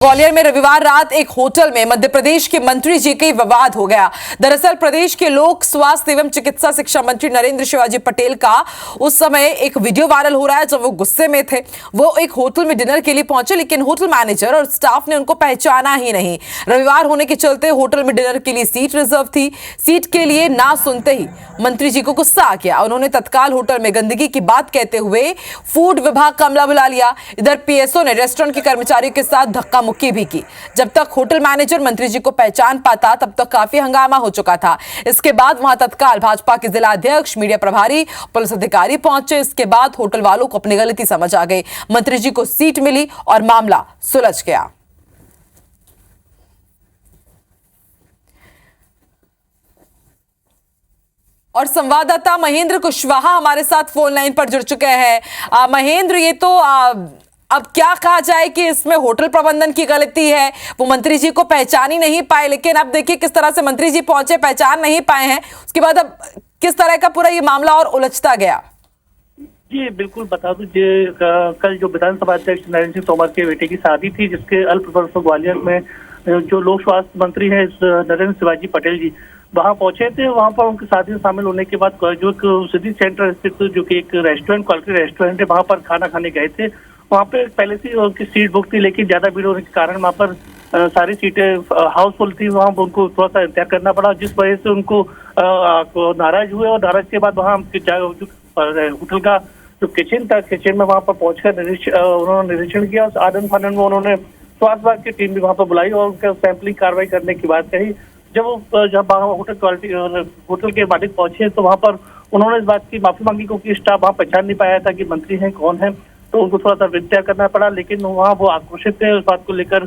ग्वालियर में रविवार रात एक होटल में मध्य प्रदेश के मंत्री जी के विवाद हो गया। दरअसल प्रदेश के लोक स्वास्थ्य एवं चिकित्सा शिक्षा मंत्री नरेंद्र शिवाजी पटेल का उस समय एक वीडियो वायरल हो रहा है जब वो गुस्से में थे। वो एक होटल में डिनर के लिए पहुंचे, लेकिन होटल मैनेजर और स्टाफ ने उनको पहचाना ही नहीं। रविवार होने के चलते होटल में डिनर के लिए सीट रिजर्व थी। सीट के लिए ना सुनते ही मंत्री जी को गुस्सा आ गया। उन्होंने तत्काल होटल में गंदगी की बात कहते हुए फूड विभाग का अमला बुला लिया। इधर पीएसओ ने रेस्टोरेंट के कर्मचारियों के साथ धक्का मुक्की भी की। जब तक होटल मैनेजर मंत्री जी को पहचान पाता तब तक काफी हंगामा हो चुका था। इसके बाद वहां तत्काल भाजपा के जिला अध्यक्ष, मीडिया प्रभारी, पुलिस अधिकारी पहुंचे। इसके बाद होटल वालों को अपनी गलती समझ आ गई। मंत्री जी को सीट मिली और मामला सुलझ गया। और संवाददाता महेंद्र कुशवाहा हमारे साथ फोन लाइन पर जुड़ चुके हैं। महेंद्र, ये तो अब क्या कहा जाए कि इसमें होटल प्रबंधन की गलती है। वो मंत्री जी को पहचान ही नहीं पाए, लेकिन अब देखिए किस तरह से मंत्री जी पहुंचे, पहचान नहीं पाए हैं। उसके बाद अब किस तरह का पूरा ये मामला और उलझता गया। जी बिल्कुल, बता दूं कल जो विधानसभा अध्यक्ष नरेंद्र सिंह तोमर के बेटे की शादी थी, जिसके अल्प परसों ग्वालियर में जो लोक स्वास्थ्य मंत्री है नरेंद्र शिवाजी पटेल जी वहां पहुंचे थे। वहां पर उनकी शादी में शामिल होने के बाद जो सिटी सेंटर स्थित जो कि एक रेस्टोरेंट, क्वालिटी रेस्टोरेंट है, वहां पर खाना खाने गए थे। वहाँ पे पहले से उनकी सीट बुक थी, लेकिन ज्यादा भीड़ होने के कारण वहाँ पर सारी सीटें हाउसफुल थी। वहाँ उनको थोड़ा सा इंतजार करना पड़ा, जिस वजह से उनको नाराज हुए। और नाराज के बाद वहाँ होटल का जो किचन था, किचन में वहाँ पर पहुंचकर उन्होंने निरीक्षण किया। उस आनंद फानंद में उन्होंने स्वास्थ्य विभाग की टीम भी वहाँ पर बुलाई और उनका सैंपलिंग कार्रवाई करने की बात कही। जब होटल के मालिक पहुंचे तो वहाँ पर उन्होंने इस बात की माफी मांगी, क्योंकि स्टाफ वहाँ पहचान नहीं पाया था कि मंत्री हैं कौन है, तो उनको थोड़ा सा विचार करना पड़ा। लेकिन वहाँ वो आक्रोशित थे उस बात को लेकर।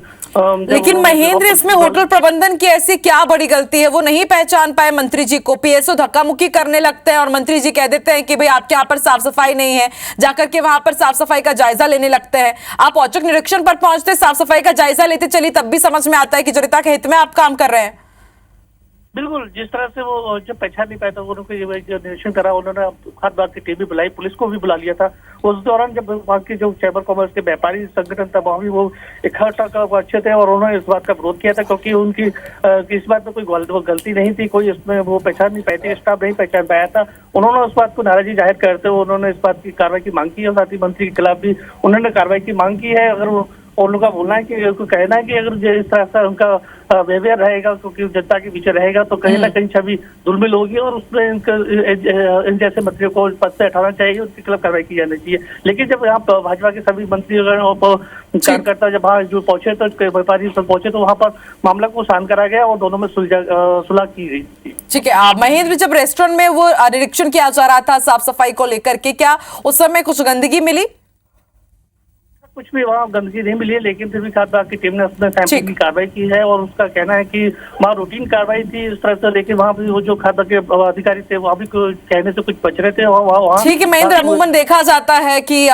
लेकिन महेंद्र, इसमें होटल प्रबंधन की ऐसी क्या बड़ी गलती है? वो नहीं पहचान पाए मंत्री जी को, पीएसओ धक्का मुक्की करने लगते हैं और मंत्री जी कह देते हैं कि भाई आपके यहाँ पर साफ सफाई नहीं है। जाकर के वहां पर साफ सफाई का जायजा लेने लगते हैं। आप औचक निरीक्षण पर पहुंचते, साफ सफाई का जायजा लेते चलिए, तब भी समझ में आता है कि जनता के हित में आप काम कर रहे हैं। बिल्कुल, जिस तरह से वो जब पहचान नहीं पाया था, उनको ये निरीक्षण करा। उन्होंने खाद्य विभाग की टीम भी बुलाई, पुलिस को भी बुला लिया था। उस दौरान जब वहाँ के जो चैम्बर कॉमर्स के व्यापारी संगठन था, वहाँ भी वो इकट्ठा अच्छे थे और उन्होंने इस बात का विरोध किया था, क्योंकि उनकी इस बात में कोई गलती नहीं थी, कोई इसमें वो पहचान नहीं पाई थी, स्टाफ नहीं पहचान पाया था। उन्होंने उस बात को नाराजगी जाहिर करते हुए उन्होंने इस बात की कार्रवाई की मांग की और साथ ही मंत्री के खिलाफ भी उन्होंने कार्रवाई की मांग की है। अगर और उनका बोलना है कि कहना है कि अगर इस तरह से उनका व्यवहार रहेगा, क्योंकि जनता के पीछे रहेगा, तो कहीं ना कहीं छवि दुर्मिल होगी और उसमें इन जैसे मंत्रियों को पद से हटाना चाहिए, उनके खिलाफ कार्रवाई की जानी चाहिए। लेकिन जब यहाँ भाजपा के सभी मंत्री कार्यकर्ता जब वहाँ जो पहुंचे तो व्यापारी सब पहुंचे, तो वहाँ पर मामला को शांत करा गया और दोनों में सुलह की गई थी। ठीक है महेंद्र, जब रेस्टोरेंट में वो निरीक्षण किया जा रहा था साफ सफाई को लेकर के, क्या उस समय कुछ गंदगी मिली? कुछ भी वहाँ गंदगी नहीं मिली है, लेकिन फिर भी खाद्य विभाग की टीम ने उसमें सैंपलिंग की कार्रवाई की है और उसका कहना है कि वहाँ रूटीन कार्रवाई थी इस तरह से। लेकिन वहाँ भी वो जो खाद्य के अधिकारी थे वहाँ भी कहने से कुछ बच रहे थे। ठीक है महेंद्र, अमूमन देखा जाता है कि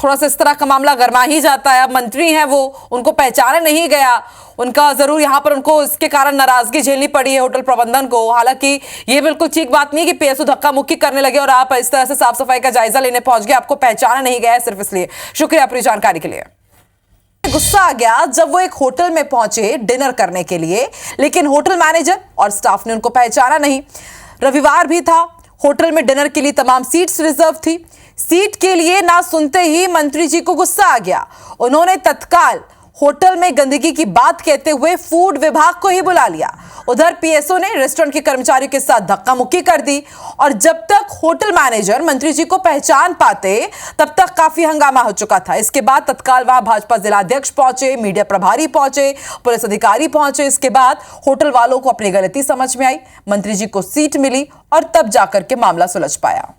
थोड़ा सा इस तरह का मामला गरमा ही जाता है। मंत्री हैं वो, उनको पहचाना नहीं गया, उनका जरूर यहाँ पर उनको इसके कारण नाराजगी झेलनी पड़ी है होटल प्रबंधन को। हालांकि ये बिल्कुल ठीक बात नहीं कि पीएसओ धक्का मुक्की करने लगे और आप इस तरह से साफ सफाई का जायजा लेने पहुंच गए, आपको पहचाना नहीं गया है सिर्फ इसलिए। शुक्रिया अपनी जानकारी के लिए। गुस्सा आ गया जब वो एक होटल में पहुंचे डिनर करने के लिए, लेकिन होटल मैनेजर और स्टाफ ने उनको पहचाना नहीं। रविवार भी था, होटल में डिनर के लिए तमाम सीट्स रिजर्व थी। सीट के लिए ना सुनते ही मंत्री जी को गुस्सा आ गया। उन्होंने तत्काल होटल में गंदगी की बात कहते हुए फूड विभाग को ही बुला लिया। उधर पीएसओ ने रेस्टोरेंट के कर्मचारियों के साथ धक्का मुक्की कर दी और जब तक होटल मैनेजर मंत्री जी को पहचान पाते तब तक काफी हंगामा हो चुका था। इसके बाद तत्काल वहां भाजपा जिला अध्यक्ष पहुंचे, मीडिया प्रभारी पहुंचे, पुलिस अधिकारी पहुंचे। इसके बाद होटल वालों को अपनी गलती समझ में आई, मंत्री जी को सीट मिली और तब जाकर के मामला सुलझ पाया।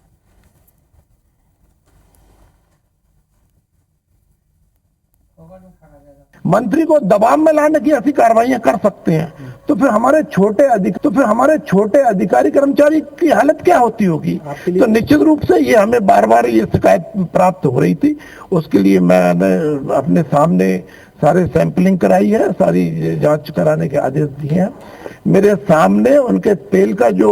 मंत्री को दबाव में लाने की ऐसी कार्रवाइयां कर सकते हैं, तो फिर हमारे छोटे अधिकारी कर्मचारी की हालत क्या होती होगी? तो निश्चित रूप से ये हमें बार बार ये शिकायत प्राप्त हो रही थी। उसके लिए मैंने अपने सामने सारे सैंपलिंग कराई है, सारी जांच कराने के आदेश दिए हैं। मेरे सामने उनके तेल का जो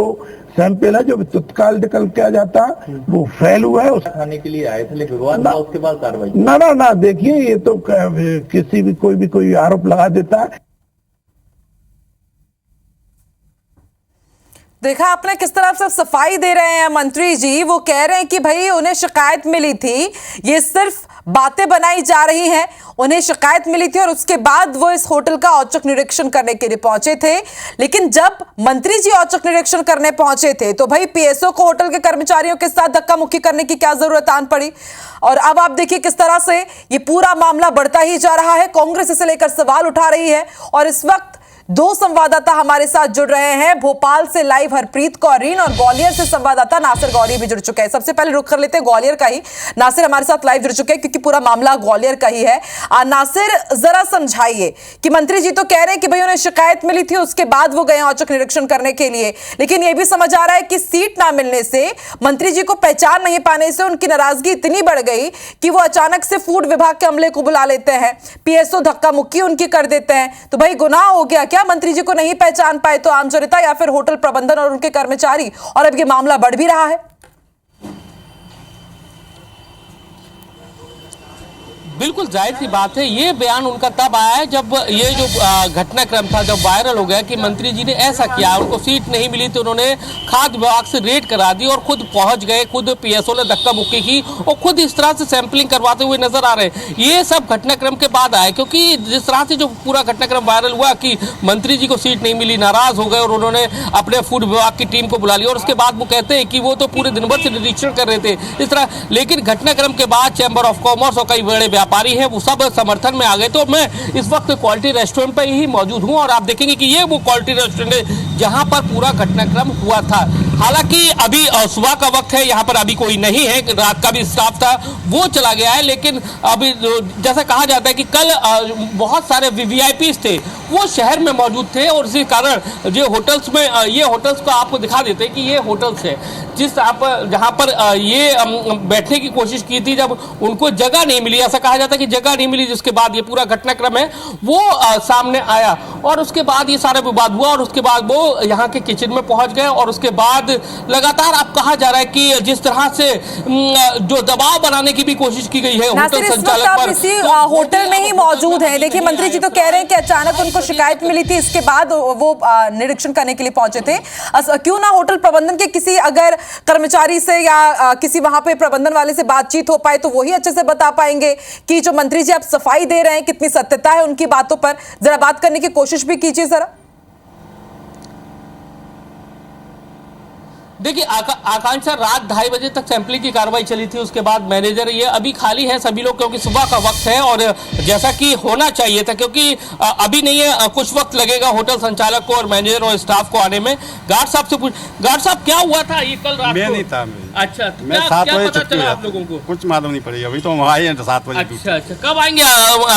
सैंपल है जो तत्काल निकल के आ जाता है, वो फेल हुआ है। खाने के लिए आए थे लेकिन विवाद हुआ, उसके बाद कार्रवाई। ना देखिए, ये तो किसी भी कोई आरोप लगा देता है। देखा आपने किस तरह से सफाई दे रहे हैं मंत्री जी। वो कह रहे हैं कि भाई उन्हें शिकायत मिली थी, ये सिर्फ बातें बनाई जा रही हैं। उन्हें शिकायत मिली थी और उसके बाद वो इस होटल का औचक निरीक्षण करने के लिए पहुंचे थे। लेकिन जब मंत्री जी औचक निरीक्षण करने पहुंचे थे तो भाई पीएसओ को होटल के कर्मचारियों के साथ धक्का मुक्की करने की क्या जरूरत आन पड़ी। और अब आप देखिए किस तरह से ये पूरा मामला बढ़ता ही जा रहा है। कांग्रेस इसे लेकर सवाल उठा रही है और इस वक्त दो संवाददाता हमारे साथ जुड़ रहे हैं। भोपाल से लाइव हरप्रीत कौरीन और ग्वालियर से संवाददाता नासिर गौरी भी जुड़ चुके हैं। सबसे पहले रुख कर लेते हैं ग्वालियर का ही। नासिर हमारे साथ लाइव जुड़ चुके हैं क्योंकि पूरा मामला ग्वालियर का ही है। नासिर, जरा समझाइए कि मंत्री जी तो कह रहे हैं कि भाई उन्हें शिकायत मिली थी, उसके बाद वो गए औचक निरीक्षण करने के लिए, लेकिन यह भी समझ आ रहा है कि सीट ना मिलने से, मंत्री जी को पहचान नहीं पाने से उनकी नाराजगी इतनी बढ़ गई कि वो अचानक से फूड विभाग के अमले को बुला लेते हैं, पीएसओ धक्का मुक्की उनकी कर देते हैं। तो भाई गुनाह हो गया क्या? मंत्री जी को नहीं पहचान पाए तो आम जनता या फिर होटल प्रबंधन और उनके कर्मचारी, और अब ये मामला बढ़ भी रहा है। बिल्कुल जाहिर सी बात है, ये बयान उनका तब आया है जब ये जो घटनाक्रम था जब वायरल हो गया कि मंत्री जी ने ऐसा किया, उनको सीट नहीं मिली तो उन्होंने खाद्य विभाग से रेड करा दी और खुद पहुंच गए, खुद पीएसओ ने धक्का मुक्की की और खुद इस तरह से सैंपलिंग करवाते हुए नजर आ रहे हैं। ये सब घटनाक्रम के बाद आए, क्योंकि जिस तरह से जो पूरा घटनाक्रम वायरल हुआ कि मंत्री जी को सीट नहीं मिली, नाराज हो गए और उन्होंने अपने फूड विभाग की टीम को बुला लिया और उसके बाद वो कहते हैं कि वो तो पूरे दिन भर से निरीक्षण कर रहे थे इस तरह। लेकिन घटनाक्रम के बाद चैंबर ऑफ कॉमर्स और कई बड़े व्यापारी हैं वो सब समर्थन में आ गए। तो मैं इस वक्त क्वालिटी रेस्टोरेंट पर ही मौजूद हूं और आप देखेंगे कि ये वो क्वालिटी रेस्टोरेंट है जहां पर पूरा घटनाक्रम हुआ था। हालांकि अभी सुबह का वक्त है, यहाँ पर अभी कोई नहीं है, रात का भी स्टाफ था वो चला गया है। लेकिन अभी जैसा कहा जाता है कि कल बहुत सारे वीवीआईपी थे वो शहर में मौजूद थे और इसी कारण जो होटल्स में ये होटल्स को आपको दिखा देते हैं कि ये होटल्स है जिस आप जहाँ पर ये बैठने की कोशिश की थी, जब उनको जगह नहीं मिली, ऐसा कहा जाता है कि जगह नहीं मिली, जिसके बाद ये पूरा घटनाक्रम है वो सामने आया और उसके बाद ये सारा विवाद हुआ और उसके बाद वो यहाँ के किचन में पहुंच गए और उसके बाद लगातार आप कहा जा रहा है कि जिस तरह से जो दबाव बनाने की भी कोशिश की गई है होटल संचालक पर। इसी होटल में ही मौजूद है। देखिए मंत्री जी तो कह रहे हैं कि अचानक उनको शिकायत मिली थी, इसके बाद वो निरीक्षण करने के लिए पहुंचे थे। क्यों ना होटल प्रबंधन के किसी अगर कर्मचारी से या किसी वहां पे प्रबंधन वाले से बातचीत हो पाए तो वही अच्छे से बता पाएंगे कि जो मंत्री जी आप सफाई दे रहे हैं कितनी सत्यता है उनकी बातों पर। जरा बात करने की कोशिश भी कीजिए जरा। देखिए आकांक्षा, रात 2:30 बजे तक सैंपलिंग की कार्रवाई चली थी, उसके बाद मैनेजर, ये अभी खाली है सभी लोग क्योंकि सुबह का वक्त है और जैसा कि होना चाहिए था, क्योंकि अभी नहीं है, कुछ वक्त लगेगा होटल संचालक को और मैनेजर और स्टाफ को आने में। गार्ड साहब से पूछ, गार्ड साहब क्या हुआ था ये कल रात मैं को? नहीं था। अच्छा, तो मैं क्या 7 बजे पता छुट्टी चला हुआ आप लोगों को? कुछ मालूम नहीं पड़ी, अभी तो हम आए हैं 7 बजे। अच्छा, कब आएंगे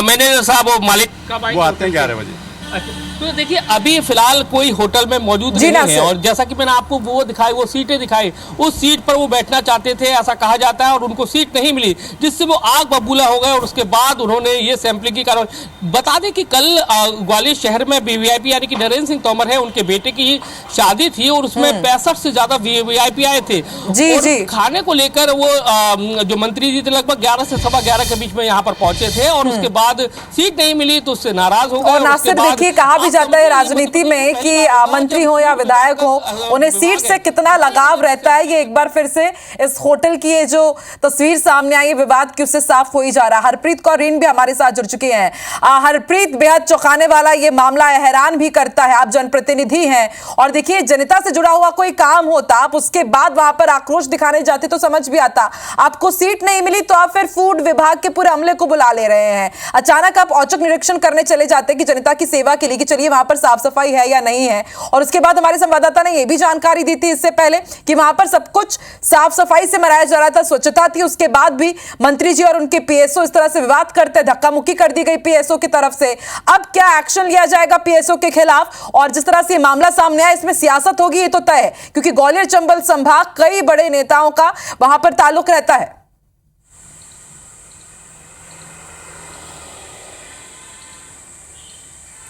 मैनेजर साहब और मालिक कब आएंगे? वो आते हैं 11 बजे। अच्छा, तो देखिए अभी फिलहाल कोई होटल में मौजूद नहीं है और जैसा कि मैंने आपको वो दिखाई, वो सीटें दिखाई, उस सीट पर वो बैठना चाहते थे ऐसा कहा जाता है और उनको सीट नहीं मिली जिससे वो आग बबूला हो गए और उसके बाद उन्होंने ये सैंपलिंग की कार्रवाई। बता दें कि कल ग्वालियर शहर में वीवीआईपी यानी कि नरेंद्र सिंह तोमर है, उनके बेटे की शादी थी और उसमें 65 से ज्यादा वीवीआईपी आए थे और खाने को लेकर वो जो मंत्री जी थे लगभग 11 से 11:15 के बीच में यहाँ पर पहुंचे थे और उसके बाद सीट नहीं मिली तो उससे नाराज हो गए। देखिए कहा भी जाता है राजनीति में कि मंत्री हो या विधायक हो उन्हें सीट से कितना लगाव रहता है। ये एक बार फिर से इस होटल की ये जो तस्वीर सामने आई, विवाद की उससे साफ हो ही जा रहा है। हरप्रीत कौरीन भी हमारे साथ जुड़ चुके हैं। हरप्रीत, बेहद चौंकाने वाला ये मामला है, हैरान भी करता है। आप जनप्रतिनिधि हैं और देखिए जनता से जुड़ा हुआ कोई काम होता, आप उसके बाद वहां पर आक्रोश दिखाने जाते तो समझ भी आता। आपको सीट नहीं मिली तो आप फिर फूड विभाग के पूरे अमले को बुला ले रहे हैं। अचानक आप औचक निरीक्षण करने चले जाते कि जनता की सेवा के लिए कि चलिए वहां पर साफ सफाई है या नहीं है। और उसके बाद हमारे संवाददाता ने यह भी जानकारी दी थी इससे पहले कि वहां पर सब कुछ साफ सफाई से मनाया जा रहा था, स्वच्छता थी। उसके बाद भी मंत्री जी और उनके पीएसओ इस तरह से विवाद करते, धक्का मुक्की कर दी गई पीएसओ की तरफ से। अब क्या एक्शन लिया जाएगा पीएसओ के खिलाफ? और जिस तरह से मामला सामने आया इसमें सियासत होगी ये तो तय है, क्योंकि ग्वालियर चंबल संभाग कई बड़े नेताओं का वहां पर ताल्लुक रहता है।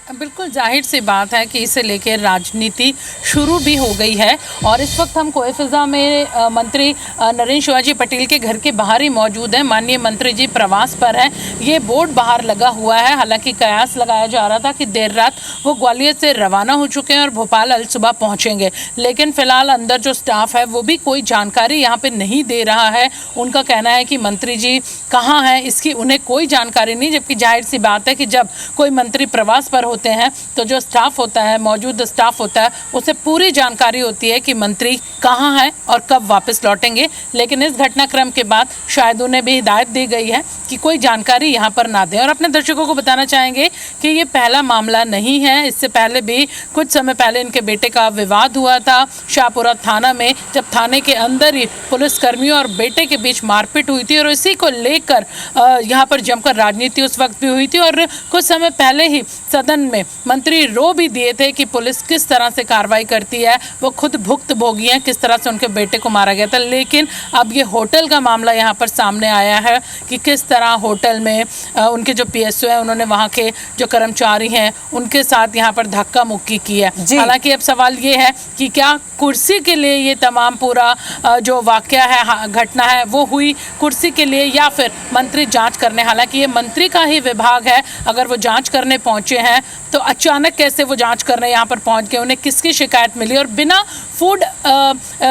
बिल्कुल जाहिर सी बात है कि इसे लेकर राजनीति शुरू भी हो गई है और इस वक्त हम कोए फिजा में मंत्री नरेंद्र शिवाजी पटेल के घर के बाहर ही मौजूद हैं। माननीय मंत्री जी प्रवास पर हैं। ये बोर्ड बाहर लगा हुआ है। हालांकि कयास लगाया जा रहा था कि देर रात वो ग्वालियर से रवाना हो चुके हैं और भोपाल अल सुबह पहुंचेंगे, लेकिन फिलहाल अंदर जो स्टाफ है वो भी कोई जानकारी यहाँ पे नहीं दे रहा है। उनका कहना है कि मंत्री जी कहाँ हैं इसकी उन्हें कोई जानकारी नहीं, जबकि जाहिर सी बात है कि जब कोई मंत्री प्रवास पर होते हैं तो जो स्टाफ होता है, मौजूद स्टाफ होता है, उसे पूरी जानकारी होती है कि मंत्री कहाँ है और कब वापस लौटेंगे। लेकिन इस घटनाक्रम के बाद शायद उन्हें भी हिदायत दी गई है कि कोई जानकारी यहाँ पर ना दें। और अपने दर्शकों को बताना चाहेंगे कि ये पहला मामला नहीं है। इससे पहले भी कुछ समय पहले इनके बेटे का विवाद हुआ था शाहपुरा थाना में, जब थाने के अंदर ही पुलिसकर्मियों और बेटे के बीच मारपीट हुई थी और इसी को लेकर यहाँ पर जमकर राजनीति उस वक्त भी हुई थी। और कुछ समय पहले ही सदन में मंत्री रो भी दिए थे कि पुलिस किस तरह से कार्रवाई करती है, वो खुद भुक्तभोगी हैं किस तरह से उनके बेटे को मारा गया था। लेकिन अब ये होटल का मामला यहाँ पर सामने आया है कि किस तरह होटल में उनके जो पीएसओ है उन्होंने वहाँ के जो कर्मचारी हैं उनके साथ यहाँ पर धक्का मुक्की की है। हालांकि अब सवाल ये है कि क्या कुर्सी के लिए ये तमाम पूरा जो वाकया है, घटना है, वो हुई कुर्सी के लिए या फिर मंत्री जांच करने। हालांकि ये मंत्री का ही विभाग है, अगर वो जांच करने पहुंचे हैं तो अचानक कैसे वो जांच करने यहाँ पर पहुंच गए, उन्हें किसकी शिकायत मिली और बिना फूड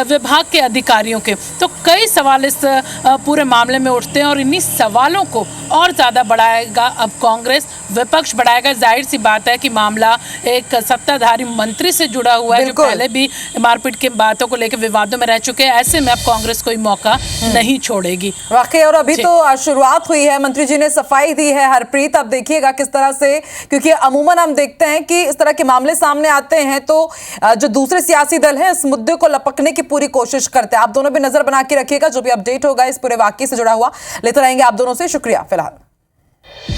विभाग के अधिकारियों के। तो कई सवाल इस पूरे मामले में उठते हैं और इन्हीं सवालों को और ज़्यादा बढ़ाएगा अब कांग्रेस, विपक्ष बढ़ाएगा। जाहिर सी बात है कि मामला एक सत्ताधारी मंत्री से जुड़ा हुआ है जो पहले भी मारपीट की बातों को लेकर विवादों में रह चुके हैं। ऐसे में अब कांग्रेस कोई मौका नहीं छोड़ेगी वाकई। और अभी तो शुरुआत हुई है, मंत्री जी ने सफाई दी है। हरप्रीत, अब देखिएगा किस तरह से, क्योंकि अमूमन हम देखते हैं कि इस तरह के मामले सामने आते हैं तो जो दूसरे सियासी दल हैं इस मुद्दे को लपकने की पूरी कोशिश करते हैं। आप दोनों भी नजर बना के रखिएगा, जो भी अपडेट होगा इस पूरे वाकये से जुड़ा हुआ लेते रहेंगे आप दोनों से। शुक्रिया फिलहाल।